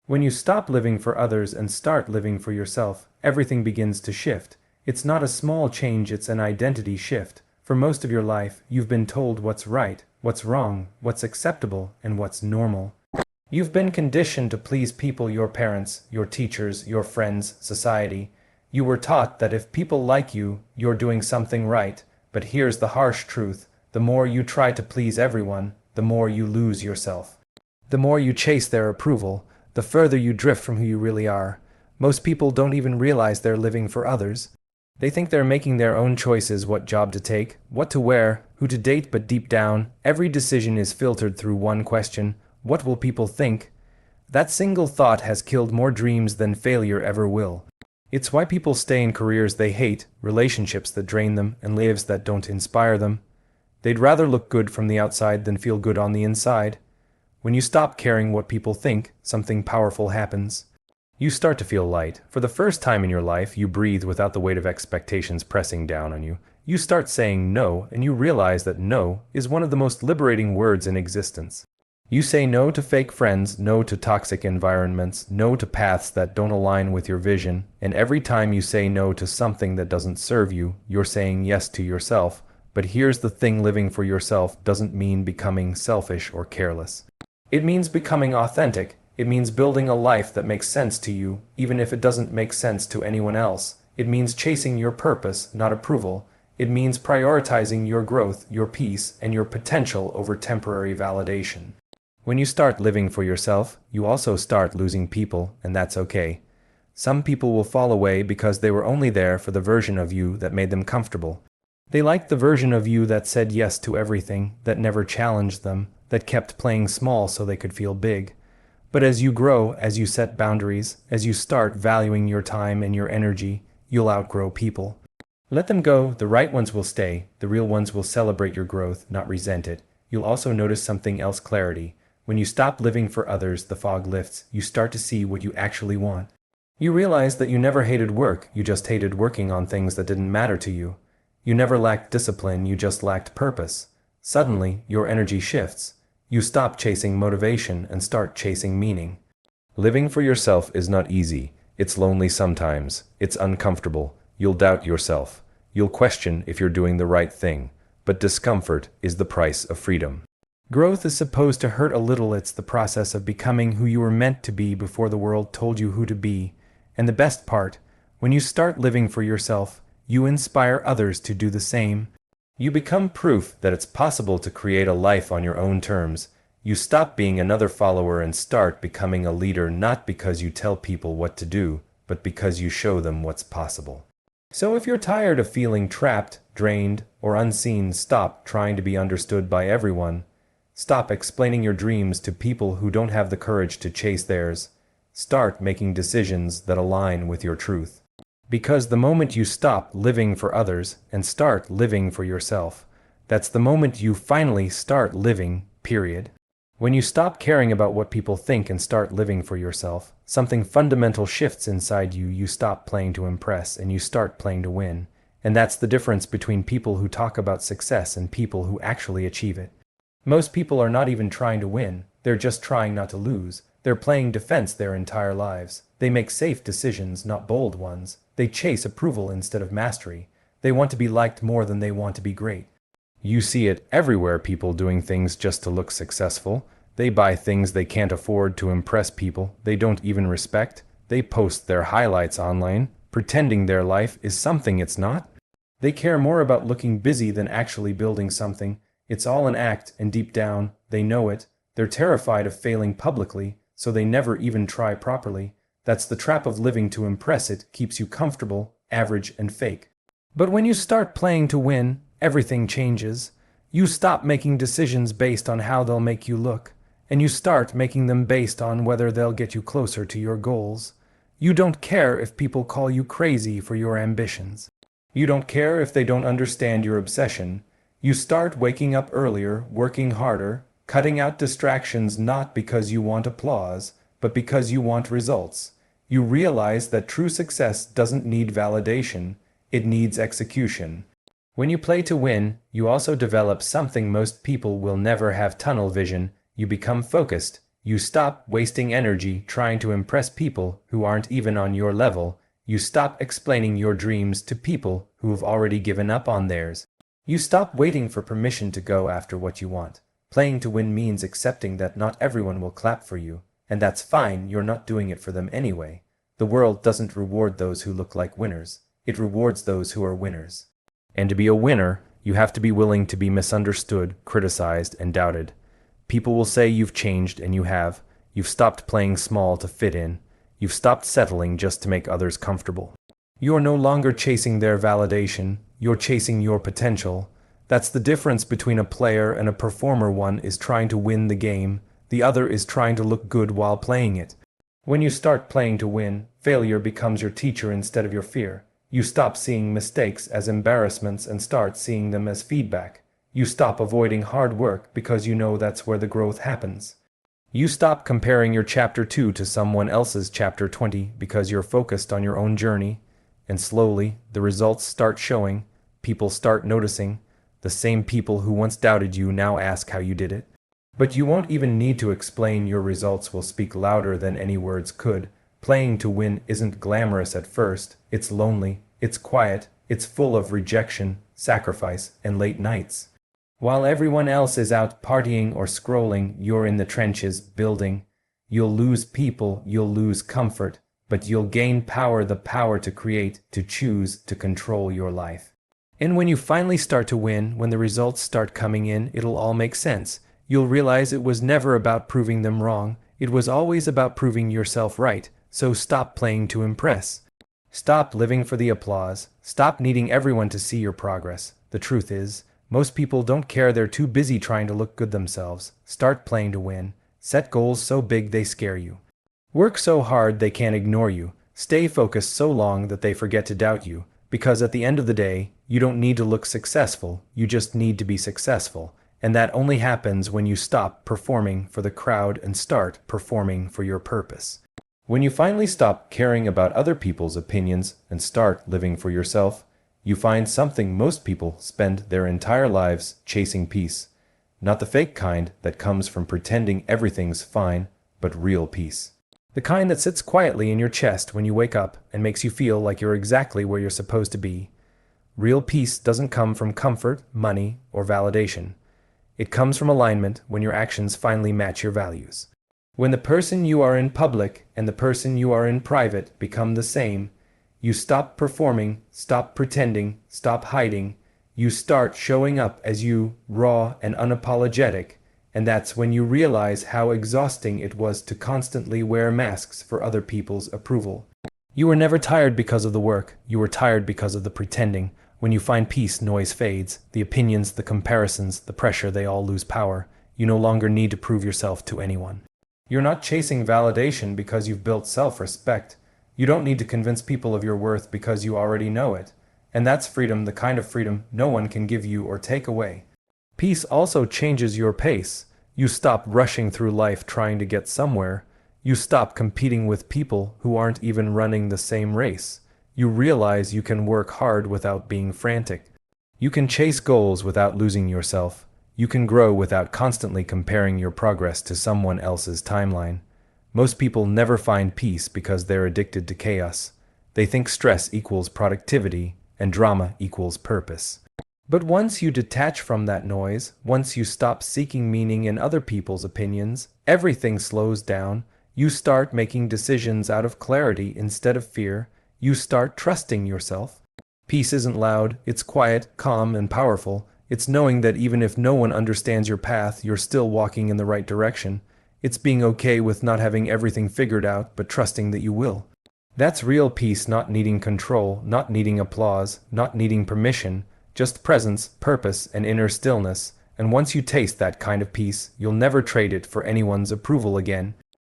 When you stop living for others and start living for yourself, everything begins to shift. It's not a small change, it's an identity shift. For most of your life, you've been told what's right, what's wrong, what's acceptable, and what's normal. You've been conditioned to please people, your parents, your teachers, your friends, society. You were taught that if people like you, you're doing something right. But here's the harsh truth. The more you try to please everyone, the more you lose yourself. The more you chase their approval, the further you drift from who you really are. Most people don't even realize they're living for others. They think they're making their own choices, what job to take, what to wear, who to date, but deep down, every decision is filtered through one question: what will people think? That single thought has killed more dreams than failure ever will. It's why people stay in careers they hate, relationships that drain them, and lives that don't inspire them. They'd rather look good from the outside than feel good on the inside. When you stop caring what people think, something powerful happens. You start to feel light. For the first time in your life, you breathe without the weight of expectations pressing down on you. You start saying no, and you realize that no is one of the most liberating words in existence. You say no to fake friends, no to toxic environments, no to paths that don't align with your vision, and every time you say no to something that doesn't serve you, you're saying yes to yourself. But here's the thing: living for yourself doesn't mean becoming selfish or careless. It means becoming authentic. It means building a life that makes sense to you, even if it doesn't make sense to anyone else. It means chasing your purpose, not approval. It means prioritizing your growth, your peace, and your potential over temporary validation. When you start living for yourself, you also start losing people, and that's okay. Some people will fall away because they were only there for the version of you that made them comfortable. They liked the version of you that said yes to everything, that never challenged them, that kept playing small so they could feel big. But as you grow, as you set boundaries, as you start valuing your time and your energy, you'll outgrow people. Let them go. The right ones will stay. The real ones will celebrate your growth, not resent it. You'll also notice something else: clarity. When you stop living for others, the fog lifts. You start to see what you actually want. You realize that you never hated work, you just hated working on things that didn't matter to you. You never lacked discipline, you just lacked purpose. Suddenly, your energy shifts. You stop chasing motivation and start chasing meaning. Living for yourself is not easy. It's lonely sometimes. It's uncomfortable. You'll doubt yourself. You'll question if you're doing the right thing. But discomfort is the price of freedom. Growth is supposed to hurt a little. It's the process of becoming who you were meant to be before the world told you who to be. And the best part, when you start living for yourself, you inspire others to do the same. You become proof that it's possible to create a life on your own terms. You stop being another follower and start becoming a leader, not because you tell people what to do, but because you show them what's possible. So if you're tired of feeling trapped, drained, or unseen, stop trying to be understood by everyone. Stop explaining your dreams to people who don't have the courage to chase theirs. Start making decisions that align with your truth. Because the moment you stop living for others and start living for yourself, that's the moment you finally start living, period. When you stop caring about what people think and start living for yourself, something fundamental shifts inside you. You stop playing to impress and you start playing to win. And that's the difference between people who talk about success and people who actually achieve it. Most people are not even trying to win, they're just trying not to lose. They're playing defense their entire lives. They make safe decisions, not bold ones. They chase approval instead of mastery. They want to be liked more than they want to be great. You see it everywhere: people doing things just to look successful. They buy things they can't afford to impress people they don't even respect. They post their highlights online, pretending their life is something it's not. They care more about looking busy than actually building something. It's all an act, and deep down, they know it. They're terrified of failing publicly, so they never even try properly. That's the trap of living to impress. It keeps you comfortable, average, and fake. But when you start playing to win, everything changes. You stop making decisions based on how they'll make you look, and you start making them based on whether they'll get you closer to your goals. You don't care if people call you crazy for your ambitions. You don't care if they don't understand your obsession. You start waking up earlier, working harder, cutting out distractions, not because you want applause, but because you want results. You realize that true success doesn't need validation, it needs execution. When you play to win, you also develop something most people will never have: tunnel vision. You become focused. You stop wasting energy trying to impress people who aren't even on your level. You stop explaining your dreams to people who have already given up on theirs. You stop waiting for permission to go after what you want. Playing to win means accepting that not everyone will clap for you, and that's fine, you're not doing it for them anyway. The world doesn't reward those who look like winners. It rewards those who are winners. And to be a winner, you have to be willing to be misunderstood, criticized, and doubted. People will say you've changed, and you have. You've stopped playing small to fit in. You've stopped settling just to make others comfortable. You're no longer chasing their validation, you're chasing your potential. That's the difference between a player and a performer. One is trying to win the game, the other is trying to look good while playing it. When you start playing to win, failure becomes your teacher instead of your fear. You stop seeing mistakes as embarrassments and start seeing them as feedback. You stop avoiding hard work because you know that's where the growth happens. You stop comparing your chapter 2 to someone else's chapter 20 because you're focused on your own journey, and slowly the results start showing, people start noticing. The same people who once doubted you now ask how you did it. But you won't even need to explain, your results will speak louder than any words could. Playing to win isn't glamorous at first, it's lonely, it's quiet, it's full of rejection, sacrifice, and late nights. While everyone else is out partying or scrolling, you're in the trenches, building. You'll lose people, you'll lose comfort, but you'll gain power, the power to create, to choose, to control your life. And when you finally start to win, when the results start coming in, it'll all make sense. You'll realize it was never about proving them wrong, it was always about proving yourself right. So stop playing to impress. Stop living for the applause. Stop needing everyone to see your progress. The truth is, most people don't care, they're too busy trying to look good themselves. Start playing to win. Set goals so big they scare you. Work so hard they can't ignore you. Stay focused so long that they forget to doubt you. Because at the end of the day, you don't need to look successful, you just need to be successful. And that only happens when you stop performing for the crowd and start performing for your purpose. When you finally stop caring about other people's opinions and start living for yourself, you find something most people spend their entire lives chasing: peace. Not the fake kind that comes from pretending everything's fine, but real peace. The kind that sits quietly in your chest when you wake up and makes you feel like you're exactly where you're supposed to be. Real peace doesn't come from comfort, money, or validation. It comes from alignment, when your actions finally match your values. When the person you are in public and the person you are in private become the same, you stop performing, stop pretending, stop hiding. You start showing up as you, raw and unapologetic, and that's when you realize how exhausting it was to constantly wear masks for other people's approval. You were never tired because of the work, you were tired because of the pretending. When you find peace, noise fades. The opinions, the comparisons, the pressure, they all lose power. You no longer need to prove yourself to anyone. You're not chasing validation because you've built self-respect. You don't need to convince people of your worth because you already know it. And that's freedom, the kind of freedom no one can give you or take away. Peace also changes your pace. You stop rushing through life trying to get somewhere. You stop competing with people who aren't even running the same race. You realize you can work hard without being frantic. You can chase goals without losing yourself. You can grow without constantly comparing your progress to someone else's timeline. Most people never find peace because they're addicted to chaos. They think stress equals productivity and drama equals purpose. But once you detach from that noise, once you stop seeking meaning in other people's opinions, everything slows down. You start making decisions out of clarity instead of fear. You start trusting yourself. Peace isn't loud, it's quiet, calm, and powerful. It's knowing that even if no one understands your path, you're still walking in the right direction. It's being okay with not having everything figured out, but trusting that you will. That's real peace, not needing control, not needing applause, not needing permission, just presence, purpose, and inner stillness. And once you taste that kind of peace, you'll never trade it for anyone's approval again.